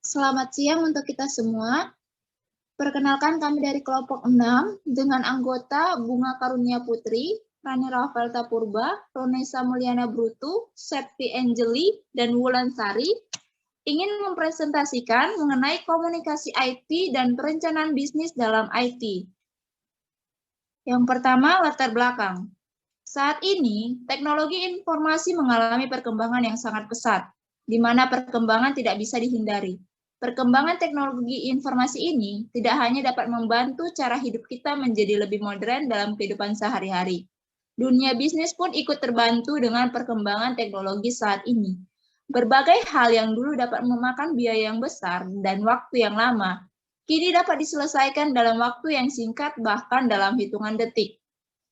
Selamat siang untuk kita semua. Perkenalkan kami dari kelompok 6 dengan anggota Bunga Karunia Putri, Rani Rafaelta Purba, Ronesa Mulyana Brutu, Septi Angeli, dan Wulan Sari ingin mempresentasikan mengenai komunikasi IT dan perencanaan bisnis dalam IT. Yang pertama, latar belakang. Saat ini, teknologi informasi mengalami perkembangan yang sangat pesat, di mana perkembangan tidak bisa dihindari. Perkembangan teknologi informasi ini tidak hanya dapat membantu cara hidup kita menjadi lebih modern dalam kehidupan sehari-hari. Dunia bisnis pun ikut terbantu dengan perkembangan teknologi saat ini. Berbagai hal yang dulu dapat memakan biaya yang besar dan waktu yang lama, kini dapat diselesaikan dalam waktu yang singkat bahkan dalam hitungan detik.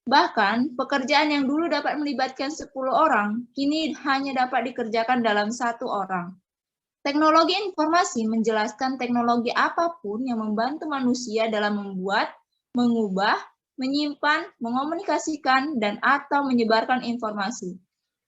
Bahkan, pekerjaan yang dulu dapat melibatkan 10 orang, kini hanya dapat dikerjakan dalam 1 orang. Teknologi informasi menjelaskan teknologi apapun yang membantu manusia dalam membuat, mengubah, menyimpan, mengomunikasikan, dan atau menyebarkan informasi.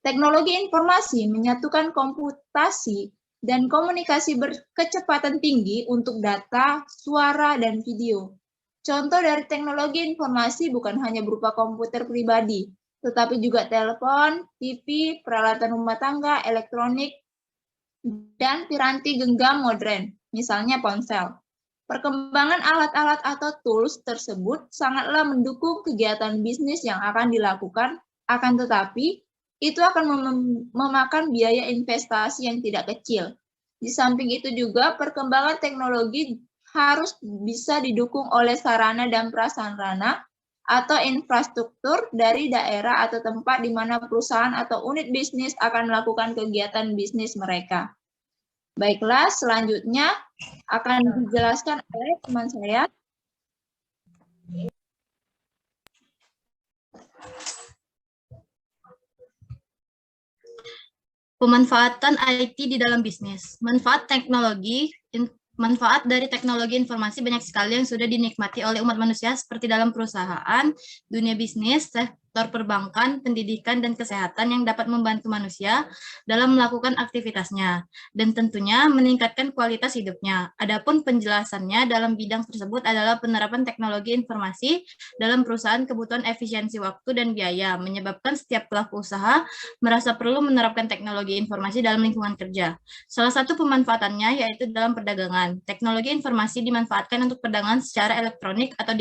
Teknologi informasi menyatukan komputasi dan komunikasi berkecepatan tinggi untuk data, suara, dan video. Contoh dari teknologi informasi bukan hanya berupa komputer pribadi, tetapi juga telepon, TV, peralatan rumah tangga, elektronik, dan piranti genggam modern, misalnya ponsel. Perkembangan alat-alat atau tools tersebut sangatlah mendukung kegiatan bisnis yang akan dilakukan, akan tetapi itu akan memakan biaya investasi yang tidak kecil. Di samping itu juga perkembangan teknologi harus bisa didukung oleh sarana dan prasarana atau infrastruktur dari daerah atau tempat di mana perusahaan atau unit bisnis akan melakukan kegiatan bisnis mereka. Baiklah, selanjutnya akan dijelaskan oleh teman saya. Pemanfaatan IT di dalam bisnis. Manfaat dari teknologi informasi banyak sekali yang sudah dinikmati oleh umat manusia seperti dalam perusahaan, dunia bisnis, sektor perbankan, pendidikan, dan kesehatan yang dapat membantu manusia dalam melakukan aktivitasnya dan tentunya meningkatkan kualitas hidupnya. Adapun penjelasannya dalam bidang tersebut adalah penerapan teknologi informasi dalam perusahaan kebutuhan efisiensi waktu dan biaya, menyebabkan setiap pelaku usaha merasa perlu menerapkan teknologi informasi dalam lingkungan kerja. Salah satu pemanfaatannya yaitu dalam perdagangan. Teknologi informasi dimanfaatkan untuk perdagangan secara elektronik atau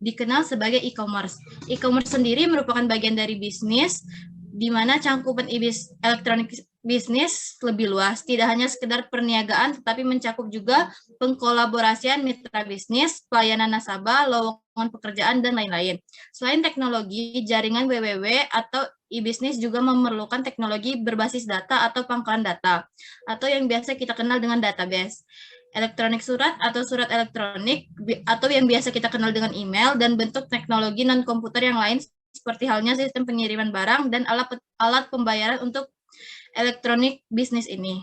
dikenal sebagai e-commerce. E-commerce sendiri merupakan bagian dari bisnis di mana cangkupan elektronik bisnis lebih luas, tidak hanya sekedar perniagaan, tetapi mencakup juga pengkolaborasian mitra bisnis, pelayanan nasabah, lowongan pekerjaan, dan lain-lain. Selain teknologi, jaringan www atau e-bisnis juga memerlukan teknologi berbasis data atau pangkalan data, atau yang biasa kita kenal dengan database. Elektronik surat atau surat elektronik, atau yang biasa kita kenal dengan email, dan bentuk teknologi non-komputer yang lain, seperti halnya sistem pengiriman barang dan alat pembayaran untuk elektronik bisnis ini.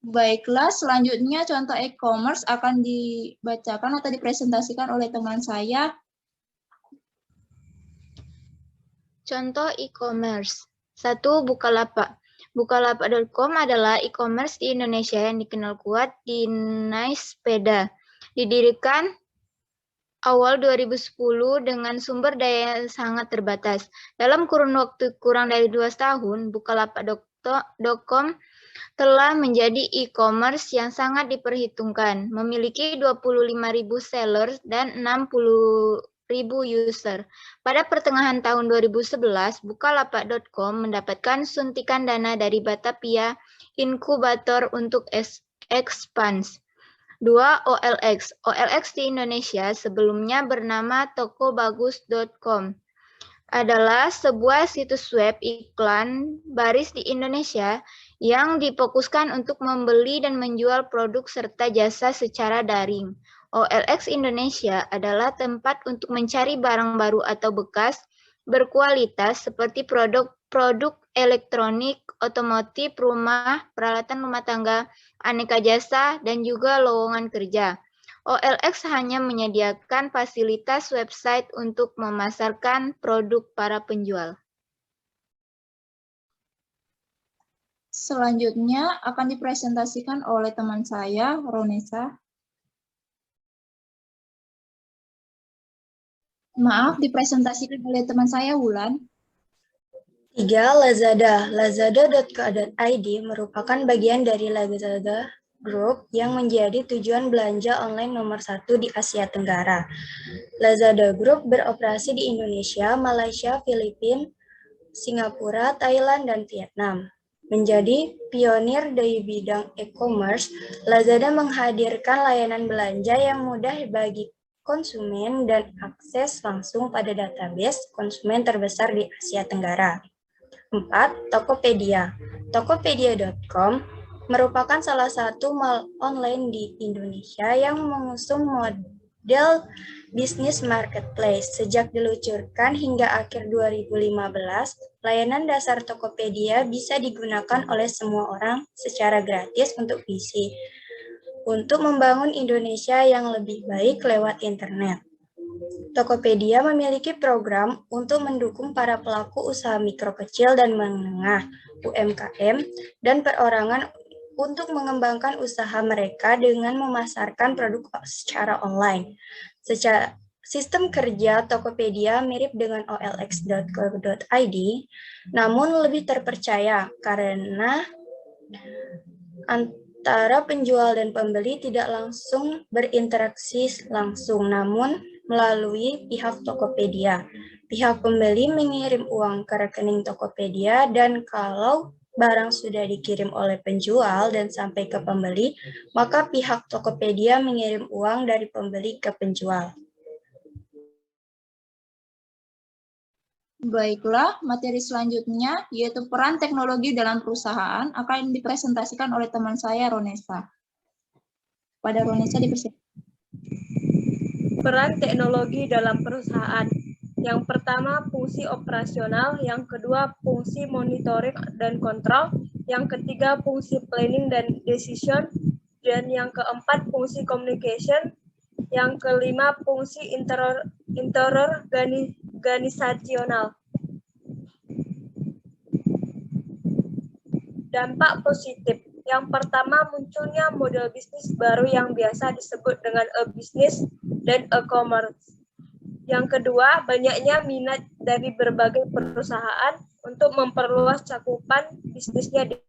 Baiklah, selanjutnya contoh e-commerce akan dibacakan atau dipresentasikan oleh teman saya. Contoh e-commerce. 1. Bukalapak. Bukalapak.com adalah e-commerce di Indonesia yang dikenal kuat di niche sepeda. Didirikan awal 2010 dengan sumber daya yang sangat terbatas. Dalam kurun waktu kurang dari 2 tahun, Bukalapak.com telah menjadi e-commerce yang sangat diperhitungkan, memiliki 25.000 sellers dan 60.000 user. Pada pertengahan tahun 2011, Bukalapak.com mendapatkan suntikan dana dari Batavia Inkubator untuk expans. 2. OLX. OLX di Indonesia sebelumnya bernama tokobagus.com adalah sebuah situs web iklan baris di Indonesia yang difokuskan untuk membeli dan menjual produk serta jasa secara daring. OLX Indonesia adalah tempat untuk mencari barang baru atau bekas berkualitas seperti produk elektronik, otomotif, rumah, peralatan rumah tangga, aneka jasa, dan juga lowongan kerja. OLX hanya menyediakan fasilitas website untuk memasarkan produk para penjual. Selanjutnya akan dipresentasikan oleh teman saya, Ronesa. Maaf, dipresentasikan oleh teman saya, Wulan. 3. Lazada. Lazada.co.id merupakan bagian dari Lazada Group yang menjadi tujuan belanja online nomor 1 di Asia Tenggara. Lazada Group beroperasi di Indonesia, Malaysia, Filipina, Singapura, Thailand, dan Vietnam. Menjadi pionir di bidang e-commerce, Lazada menghadirkan layanan belanja yang mudah bagi konsumen dan akses langsung pada database konsumen terbesar di Asia Tenggara. 4. Tokopedia. Tokopedia.com merupakan salah satu mall online di Indonesia yang mengusung model bisnis marketplace. Sejak diluncurkan hingga akhir 2015, layanan dasar Tokopedia bisa digunakan oleh semua orang secara gratis untuk PC, untuk membangun Indonesia yang lebih baik lewat internet. Tokopedia memiliki program untuk mendukung para pelaku usaha mikro kecil dan menengah (UMKM) dan perorangan untuk mengembangkan usaha mereka dengan memasarkan produk secara online. Secara sistem kerja Tokopedia mirip dengan OLX.co.id, namun lebih terpercaya karena antara penjual dan pembeli tidak langsung berinteraksi langsung, namun melalui pihak Tokopedia. Pihak pembeli mengirim uang ke rekening Tokopedia, dan kalau barang sudah dikirim oleh penjual dan sampai ke pembeli, maka pihak Tokopedia mengirim uang dari pembeli ke penjual. Baiklah, materi selanjutnya yaitu peran teknologi dalam perusahaan akan dipresentasikan oleh teman saya, Ronesa. Pada Ronesa dipersilakan. Peran teknologi dalam perusahaan. Yang pertama, fungsi operasional. Yang kedua, fungsi monitoring dan kontrol. Yang ketiga, fungsi planning dan decision. Dan yang keempat, fungsi communication. Yang kelima, fungsi interorganisasional. Dampak positif. Yang pertama, munculnya model bisnis baru yang biasa disebut dengan e-business dan e-commerce. Yang kedua, banyaknya minat dari berbagai perusahaan untuk memperluas cakupan bisnisnya di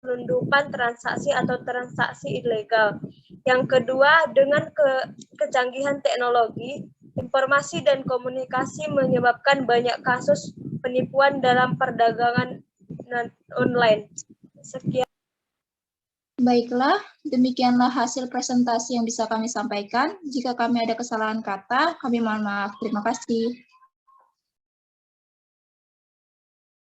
penyelundupan transaksi atau transaksi ilegal. Yang kedua, dengan kecanggihan teknologi, informasi dan komunikasi menyebabkan banyak kasus penipuan dalam perdagangan online. Sekian. Baiklah, demikianlah hasil presentasi yang bisa kami sampaikan. Jika kami ada kesalahan kata, kami mohon maaf. Terima kasih.